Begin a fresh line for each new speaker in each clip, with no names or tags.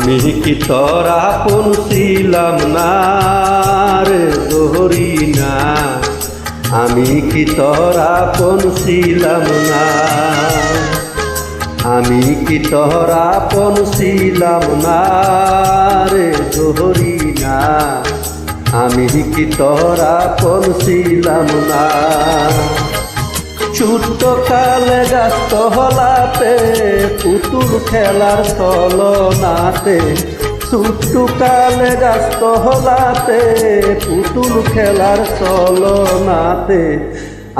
আমি কি তোর আপন ছিলাম না রে দোহরি না, আমি কি তোর আপন ছিলাম না, আমি কি তোর আপন ছিলাম না রে দোহরি না, আমি কি তোর আপন ছিলাম না। ছোট্ট কালে গাছ হলাতে পুতুল খেলার ছলনাতে, ছোট্ট কালে গাছ হলাতে পুতুল খেলার ছলনাতে,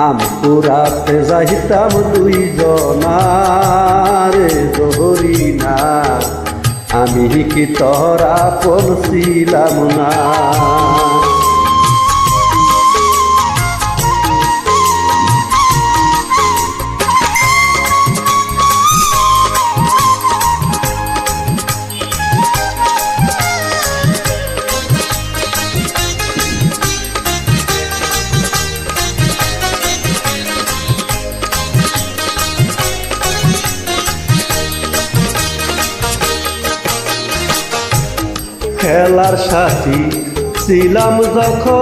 আমি পুরাতে যাইতাম দুইজনারে দোহরি না, আমি কি তোর আপন ছিলাম না। খেলার সাথী ছিলাম যখন,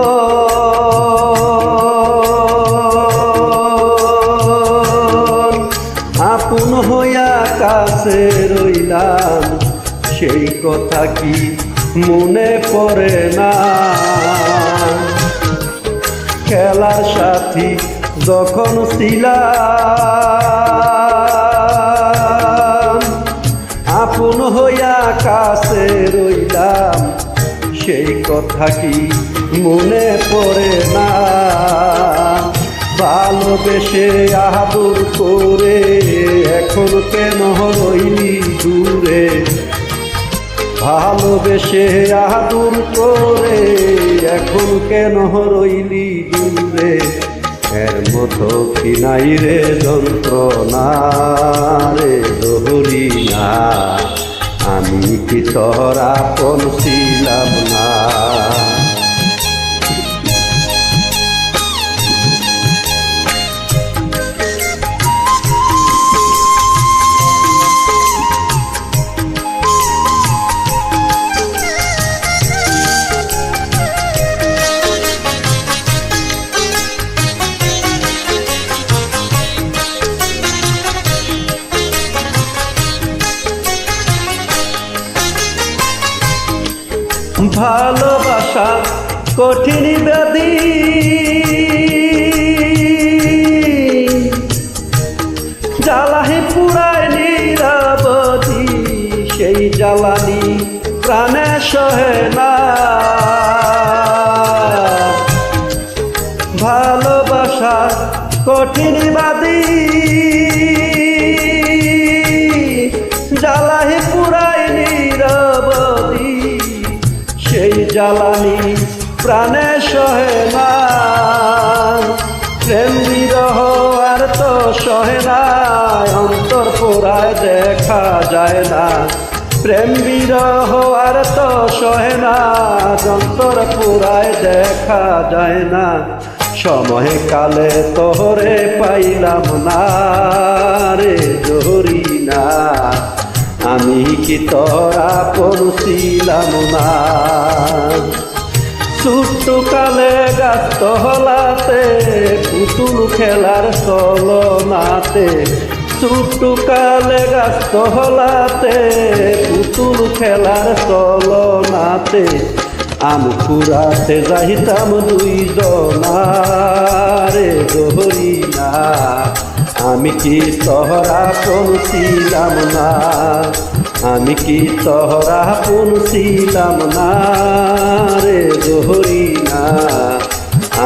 আপন হইয়া কাছে রইলাম, সেই কথা কি মনে পড়ে না। খেলার সাথী যখন ছিলাম, আপন হইয়া কাছে রইলাম, সেই কথা কি মনে পড়ে না। ভালোবেসে আদর করে এখন কেন রইলি দূরে, ভালোবেসে আদর করে এখন কেন রইলি দূরে, এর মতো কি নাই রে যন্ত্রণা রে দোহরি না, আমি কি তোর আপন ছিলাম না। ভালোবাসা কঠিন ব্যাধি, জ্বালাহি পুরায় নিরাবধি, সেই জ্বালানি প্রাণে সহে না। ভালোবাসা কঠিন ব্যাধি, জ্বালাহি পুরায় নিরাবধি, সেই জ্বালানি প্রাণে সহে না। প্রেম বিরহ আর তো সহে না, অন্তর পোড়ায় দেখা যায় না। প্রেম বিরহ আর তো সহে না, অন্তর পোড়ায় দেখা যায় না। সময় কালে তোরে পাইলাম না রে দোহরি না, আমি কি তোর আপন ছিলাম না। ছোট্ট কালে গাছ হলাতে পুতুল খেলার ছলনাতে, ছোট্ট কালে গাছ হলাতে পুতুল খেলার ছলনাতে, আমি পুরাতে যাইতাম দুইজনারে দোহরি না, আমি কি তোর আপন ছিলাম না, আমি কি তোর আপন ছিলাম না রে দোহরি না,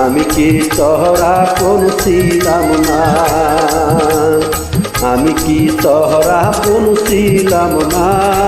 আমি কি তোর আপন ছিলাম না, আমি কি তোর আপন ছিলাম না।